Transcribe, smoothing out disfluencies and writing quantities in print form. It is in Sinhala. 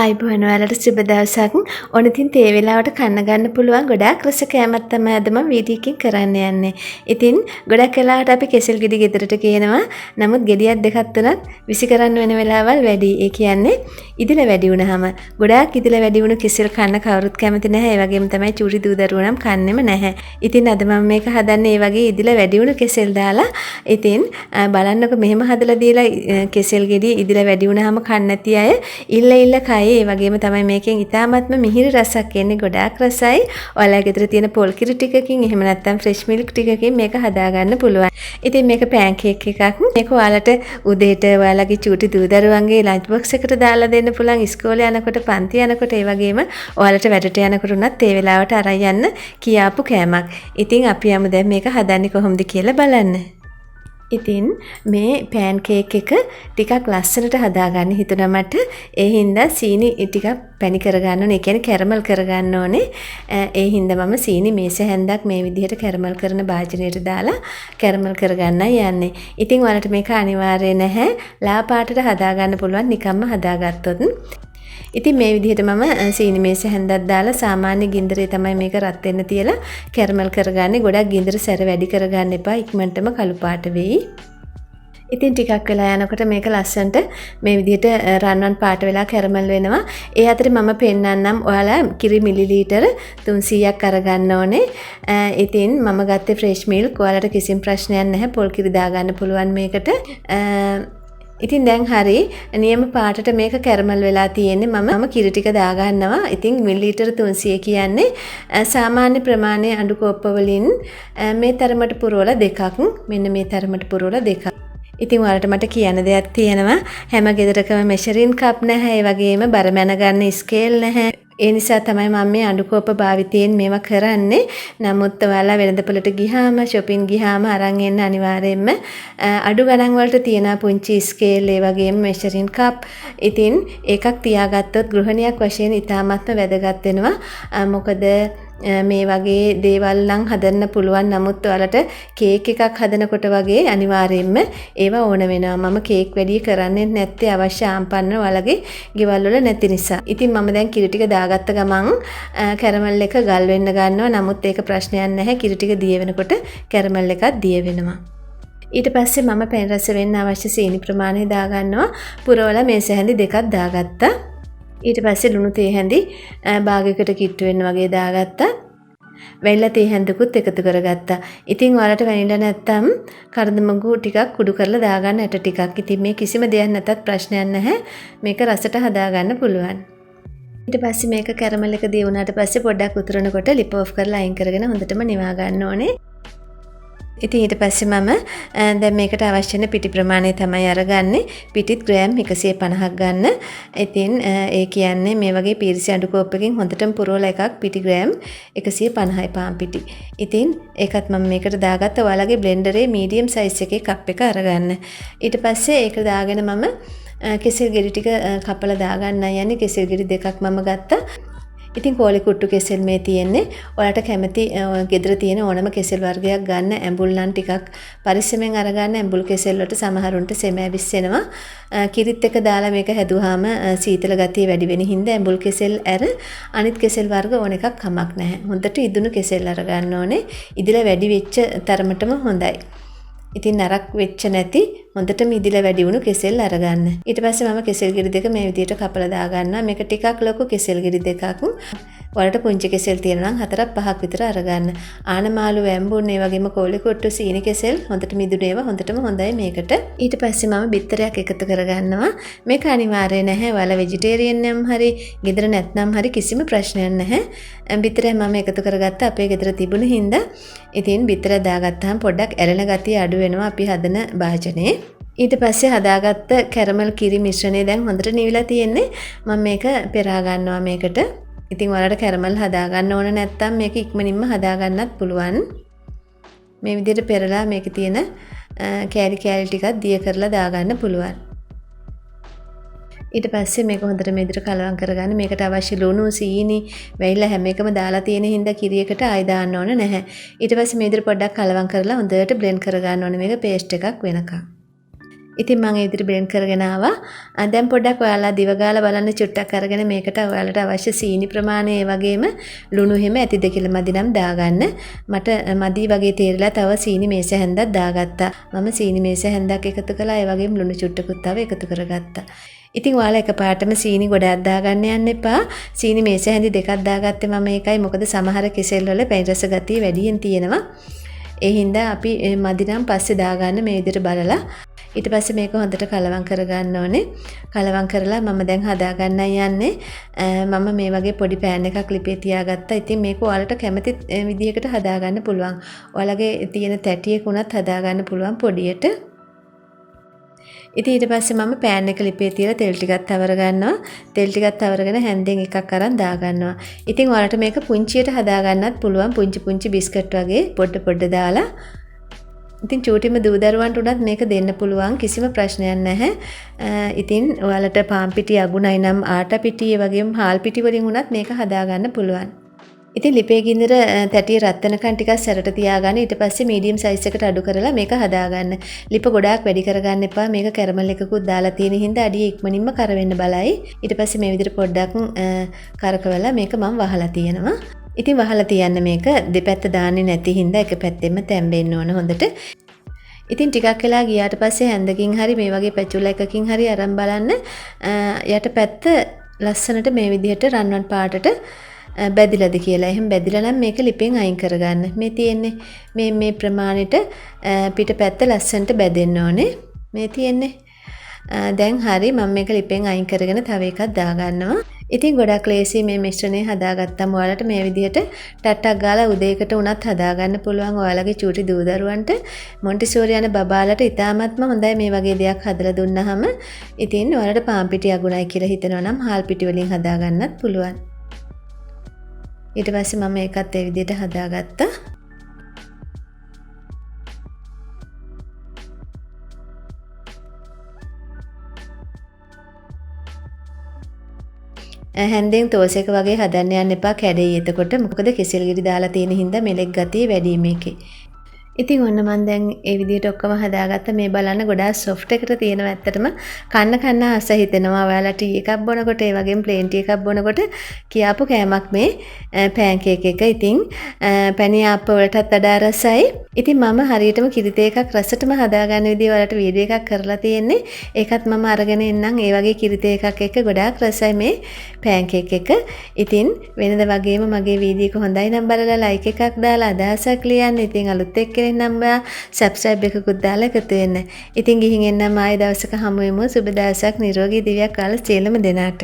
ආයිබෝන් ඔයාලට සුබ දවසක්. ඕන ඉතින් තේ වෙලාවට කන්න ගන්න පුළුවන් ගොඩාක් රස කෑමක් තමයි අද මම වීඩියෝ එකකින් කරන්න යන්නේ. ඉතින් ගොඩක් වෙලාවට අපි කෙසෙල් ගෙඩි ගෙදරට කියනවා. නමුත් ගෙඩියක් දෙකක් තුනක් විසි කරන්න වෙන වෙලාවල් වැඩි. ඒ කියන්නේ ඉදිල වැඩි වුණාම ගොඩාක් ඉදිල වැඩි වුණු කෙසෙල් කන්න කවුරුත් කැමති නැහැ. ඒ වගේම තමයි චූටි දූ දරුවෝ නම් කන්නෙම නැහැ. ඉතින් අද මම මේක හදන්නේ ඒ වගේ ඉදිල වැඩි වුණු කෙසෙල් දාලා. ඉතින් බලන්නකො මෙහෙම හදලා දීලා කෙසෙල් ගෙඩි ඉදිල වැඩි වුණාම කන්න නැති අය ඉල්ල කයි. ඒ වගේම තමයි මේකෙන් ඉතාමත්ම මිහිරි රසක් එන්නේ. ගොඩාක් රසයි. ඔයාලා ගෙදර තියෙන පොල් කිරි ටිකකින් එහෙම නැත්නම් ෆ්‍රෙෂ් මිල්ක් ටිකකින් මේක හදා ගන්න පුළුවන්. ඉතින් මේක පෑන්කේක් එකක්. මේක ඔයාලට උදේට ඔයාලගේ චූටි දූ දරුවන්ගේ ලන්ච් බොක්ස් එකට දාලා දෙන්න පුළුවන්. ඉස්කෝලේ යනකොට, පන්ති යනකොට, ඒ වගේම ඔයාලට වැඩට යනකොට උනත් ඒ වෙලාවට අරන් යන්න කියාපු කෑමක්. ඉතින් අපි යමු දැන් මේක හදන්නේ කොහොමද කියලා බලන්න. ඉතින් මේ පෑන්කේක් එක ටිකක් ලස්සනට හදාගන්න හිතුණා මට. ඒ හින්දා සීනි ටිකක් පැණි කරගන්න ඕනේ. ඒ කියන්නේ කැරමල් කරගන්න ඕනේ. ඒ හින්දා මම සීනි මේස හැන්දක් මේ විදිහට කැරමල් කරන භාජනයට දාලා කැරමල් කරගන්නයි යන්නේ. ඉතින් ඔයාලට මේක අනිවාර්ය නැහැ. ලා පාටට හදාගන්න පුළුවන් නිකම්ම හදාගත්තොත්. ඉතින් මේ විදිහට මම සීනි මේස හැන්දක් දාලා සාමාන්‍ය ගින්දරේ තමයි මේක රත් වෙන්න තියලා කැරමල් කරගන්නේ. ගොඩක් ගින්දර සැර වැඩි කරගන්න එපා. ඉක්මනටම කළු පාට වෙයි. ඉතින් ටිකක් වෙලා යනකොට මේක ලස්සනට මේ විදිහට රන්වන් පාට වෙලා කැරමල් වෙනවා. ඒ අතරේ මම පෙන්නන්නම් ඔයාලා කිරි මිලිලීටර 300ක් අරගන්න ඕනේ. ඉතින් මම ගත්තේ ෆ්‍රෙෂ් මිල්ක්. ඔයාලට කිසිම ප්‍රශ්නයක් නැහැ. පොල් කිරි දාගන්න පුළුවන් මේකට. ඉතින් දැන් හරි නියම පාටට මේක කැරමල් වෙලා තියෙන්නේ. මම කිරි ටික දාගන්නවා. ඉතින් මිලිලීටර 300 කියන්නේ සාමාන්‍ය ප්‍රමාණයේ අඬු කෝප්ප වලින් මේ තරමට පුරවලා දෙකක්. මෙන්න මේ තරමට පුරවලා දෙකක්. ඉතින් ඔයාලට මට කියන්න දෙයක් තියෙනවා. හැම ගෙදරකම මෙෂරින් කප් නැහැ. ඒ වගේම බර මැන ගන්න ස්කේල් නැහැ. ඒ නිසා තමයි මම මේ අඬු කෝප්ප භාවිතයෙන් මේවා කරන්නේ. නමුත් ඔයාලා වෙළඳපොළට ගියාම, shopping ගියාම අරන් එන්න අනිවාර්යයෙන්ම අඩු ගණන් වලට තියෙන පුංචි ස්කේල් ඒ වගේම මෙෂරින් කප්. ඉතින් ඒකක් තියාගත්තොත් ගෘහණියක් වශයෙන් ඉතාමත්ම වැදගත් වෙනවා. මොකද මේ වගේ දේවල් නම් හදන්න පුළුවන්. නමුත් ඔයාලට කේක් එකක් හදනකොට වගේ අනිවාර්යයෙන්ම ඒවා ඕන වෙනවා. මම කේක් වැඩි කරන්නේ නැත්තේ අවශ්‍ය ආම්පන්න ඔයාලගේ ගෙවල් වල නැති නිසා. ඉතින් මම දැන් කිරි ටික දාගත්ත ගමන් කැරමල් එක ගල් වෙන්න ගන්නවා. නමුත් ඒක ප්‍රශ්නයක් නැහැ. කිරි ටික දිය වෙනකොට කැරමල් එකත් දිය වෙනවා. ඊට පස්සේ මම පැන් රස වෙන්න අවශ්‍ය සීනි ප්‍රමාණය දාගන්නවා. පුරවලා මේස හැඳි දෙකක් දාගත්තා. ඊට පස්සේ ලුණු තේ හැඳි භාගයකට කිට්ටු වෙන්න වගේ දාගත්තා. වැනිලා තේ හැඳකුත් එකතු කරගත්තා. ඉතින් ඔයාලට වැනිලා නැත්තම් කරදමගු ටිකක් කුඩු කරලා දාගන්න ඇට ටිකක්. ඉතින් මේ කිසිම දෙයක් නැතත් ප්‍රශ්නයක් නැහැ. මේක රසට හදාගන්න පුළුවන්. ඊට පස්සේ මේක කැරමල් එක දී වුණාට පස්සේ පොඩ්ඩක් උතුරනකොට ලිප් ඔෆ් කරලා අයින් කරගෙන හොඳටම නිවා ගන්න ඕනේ. ඉතින් ඊට පස්සේ මම දැන් මේකට අවශ්‍ය වෙන පිටි ප්‍රමාණය තමයි අරගන්නේ. පිටිත් ග්‍රෑම් 150ක් ගන්න. ඉතින් ඒ කියන්නේ මේ වගේ පීරිසි අඬු කෝප්පකින් හොඳටම පුරවලා එකක් පිටි ග්‍රෑම් 150යි පාන් පිටි. ඉතින් ඒකත් මම මේකට දාගත්තා. ඔයාලගේ බ්ලෙන්ඩරේ මීඩියම් සයිස් එකේ කප් එක අරගන්න. ඊට පස්සේ ඒක දාගෙන මම කෙසෙල් ගෙඩි ටික කපලා දාගන්නයි යන්නේ. කෙසෙල් ගෙඩි දෙකක් මම ගත්තා. ඉතින් කෝලි කුට්ටු කෙසෙල් මේ තියෙන්නේ. ඔයාලට කැමති ගෙදර තියෙන ඕනම කෙසෙල් වර්ගයක් ගන්න. ඇඹුල් නම් ටිකක් පරිස්සමෙන් අරගන්න. ඇඹුල් කෙසෙල් වලට සමහරුන්ට සෙම ඇවිස්සෙනවා. කිරිත් එක දාලා මේක හැදුවාම සීතල ගතිය වැඩි වෙන හින්දා ඇඹුල් කෙසෙල් ඇර අනිත් කෙසෙල් වර්ග ඕන එකක් කමක් නැහැ. හොඳට ඉදුණු කෙසෙල් අරගන්න ඕනේ. ඉදිරිය වැඩි වෙච්ච තරමටම හොඳයි. ඉතින් නරක් වෙච්ච නැති හොඳටම ඉදිලා වැඩි වුණු කෙසෙල් අරගන්න. ඊට පස්සේ මම කෙසෙල් ගෙඩි දෙක මේ විදිහට කපලා දාගන්නවා. මේක ටිකක් ලොකු කෙසෙල් ගෙඩි දෙකක්. ඔයාලට පුංචි කෙසෙල් තියෙනවා නම් 4-5ක් විතර අරගන්න. ආනමාළු වැම්බුන් ඒ වගේම කෝලි කොට්ටු සීනි කෙසෙල් හොඳට මිදුණු ඒවා හොඳටම හොඳයි මේකට. ඊට පස්සේ මම බිත්තරයක් එකතු කරගන්නවා. මේක අනිවාර්ය නැහැ. ඔයාලා වෙජිටේරියන් නම් හරි, ගෙදර නැත්නම් හරි කිසිම ප්‍රශ්නයක් නැහැ. බිත්තරය මම එකතු කරගත්තා අපේ ගෙදර තිබුණු හින්දා. ඉතින් බිත්තර දාගත්තාම පොඩ්ඩක් ඇලෙන ගතිය අඩු වෙනවා අපි හදන භාජනයේ. ඊට පස්සේ හදාගත්ත කැරමල් කිරි මිශ්‍රණය දැන් හොඳට නිවිලා තියෙන්නේ. මම මේක පෙරා ගන්නවා මේකට. ඉතින් ඔයාලට කැරමල් හදාගන්න ඕන නැත්නම් මේක ඉක්මනින්ම හදාගන්නත් පුළුවන්. මේ විදිහට පෙරලා මේකේ තියෙන කෑලි ටිකක් දිය කරලා දාගන්න පුළුවන්. ඊට පස්සේ මේක හොඳට මේ විදිහට කලවම් කරගන්න. මේකට අවශ්‍ය ලුණු, සීනි, වැනිලා හැම එකම දාලා තියෙන හින්දා කිරියකට ආය දාන්න ඕන නැහැ. ඊට පස්සේ මේ විදිහට පොඩ්ඩක් කලවම් කරලා හොඳට බ්ලෙන්ඩ් කරගන්න ඕනේ මේක පේස්ට් එකක් වෙනකම්. ඉතින් මම ඒ විදිහට බ්ලෙන්ඩ් කරගෙන ආවා. දැන් පොඩ්ඩක් ඔයාලා දිව ගාලා බලන්න චුට්ටක් අරගෙන මේකට ඔයාලට අවශ්‍ය සීනි ප්‍රමාණය ඒ වගේම ලුණු හිම ඇති 2 කිලෝ මදි නම් දාගන්න. මට මදි වගේ තේරිලා තව සීනි මේස හැන්දක් දාගත්තා. මම සීනි මේස හැන්දක් එකතු කළා. ඒ වගේම ලුණු චුට්ටකුත් තව එකතු කරගත්තා. ඉතින් ඔයාලා එකපාරටම සීනි ගොඩක් දාගන්න යන්න එපා. සීනි මේස හැඳි දෙකක් දාගත්තේ මම ඒකයි. මොකද සමහර කෙසෙල් වල පැණි රස ගතිය වැඩියෙන් තියෙනවා. ඒ හින්දා අපි මදි නම් පස්සේ දාගන්න මේ විදිහට බලලා. ඊට පස්සේ මේක හොඳට කලවම් කරගන්න ඕනේ. කලවම් කරලා මම දැන් හදාගන්නයි යන්නේ. මම මේ වගේ පොඩි පෑන් එකක් ලිපේ තියාගත්තා. ඉතින් මේක ඔයාලට කැමති විදිහකට හදාගන්න පුළුවන්. ඔයාලගේ තියෙන තැටියක උනත් හදාගන්න පුළුවන් පොඩියට. ඉතින් ඊට පස්සේ මම පෑන් එක ලිපේ තියලා තෙල් ටිකක් තවර ගන්නවා. තෙල් ටිකක් තවරගෙන හැන්දෙන් එකක් අරන් දා ගන්නවා. ඉතින් ඔයාලට මේක පුංචියට හදාගන්නත් පුළුවන්. පුංචි බිස්කට් වගේ පොඩ දාලා. ඉතින් චූටිම දූ දරුවන්ට උනත් මේක දෙන්න පුළුවන්. කිසිම ප්‍රශ්නයක් නැහැ. ඉතින් ඔයාලට පාන් පිටි අගුණයි නම් ආටා පිටි වගේම හාල් පිටි වලින් උනත් මේක හදාගන්න පුළුවන්. ඉතින් ලිපේ ගින්දර තැටිය රත් වෙනකන් ටිකක් සැරට තියාගන්න. ඊට පස්සේ මීඩියම් සයිස් එකට අඩු කරලා මේක හදාගන්න. ලිප ගොඩාක් වැඩි කරගන්න එපා. මේක කැරමල් එකකුත් දාලා තියෙන හින්දා අඩිය ඉක්මනින්ම කර වෙන්න බලයි. ඊට පස්සේ මේ විදිහට පොඩ්ඩක් කරකවලා මේක මම වහලා තියෙනවා. ඉතින් වහලා තියන්න මේක දෙපැත්ත දාන්නේ නැති හින්දා එක පැත්තෙම තැම්බෙන්න ඕන හොඳට. ඉතින් ටිකක් වෙලා ගියාට පස්සේ හැන්දකින් හරි මේ වගේ පැචුලා එකකින් හරි අරන් බලන්න යටපැත්ත ලස්සනට මේ විදිහට රන්වන් පාටට බැදිලාද කියලා. එහෙනම් බැදිලා නම් මේක ලිපෙන් අයින් කරගන්න. මේ තියෙන්නේ මේ ප්‍රමාණයට පිටපැත්ත ලස්සනට බැදෙන්න ඕනේ. මේ තියෙන්නේ. දැන් හරි මම මේක ලිපෙන් අයින් කරගෙන තව එකක් දාගන්නවා. ඉතින් ගොඩක් ලේසි මේ මිශ්‍රණය හදාගත්තම ඔයාලට මේ විදිහට ටට්ටක් ගාලා උදේකට උනත් හදාගන්න පුළුවන්. ඔයාලගේ චූටි දූ දරුවන්ට මොන්ටිසෝරි යන බබාලට ඉතාමත්ම හොඳයි මේ වගේ දෙයක් හදලා දුන්නාම. ඉතින් ඔයාලට පාන් පිටි අගුණයි කියලා හිතනවා නම් හාල් පිටි වලින් හදාගන්නත් පුළුවන්. ඊට පස්සේ මම ඒකත් ඒ විදිහට හදාගත්තා. හැන්දෙන් තෝස එක වගේ හදන්න යන්න එපා කැඩෙයි එතකොට. මොකද කෙසෙල් ගෙඩි දාලා තියෙන හින්දා මෙලෙක් ගතිය වැඩි මේකේ. ඉතින් ඔන්න මම දැන් ඒ විදිහට ඔක්කොම හදාගත්ත. මේ බලන්න ගොඩාක් සොෆ්ට් එකට තියෙනවා. ඇත්තටම කන්න ආස හිතෙනවා. ඔයාලා ටී එකක් බොනකොට ඒ වගේම ප්ලේන් ටී එකක් බොනකොට කියාපු කෑමක් මේ පැන්කේක් එක. ඉතින් පැණි ආප්ප වලටත් වඩා රසයි. ඉතින් මම හරියටම කිරිත එකක් රසටම හදාගන්න විදිහ වලට වීඩියෝ එකක් කරලා තියෙන්නේ. ඒකත් මම අරගෙන එන්නම්. ඒ වගේ කිරිත එකක් එක්ක ගොඩාක් රසයි මේ පැන්කේක් එක. ඉතින් වෙනද වගේම මගේ වීඩියෝ එක හොඳයි නම් බලලා ලයික් එකක් දාලා අදහසක් ලියන්න. ඉතින් අලුත් එක්ක නම් සබ්ස්ක්‍රයිබ් එකකුත් දාලා එකතු වෙන්න. ඉතින් ගිහින් එන්නම් ආයෙ දවසක හමු වෙමු. සුබ දවසක් නිරෝගී දිව්‍යක් කාල සියලුම දෙනාට.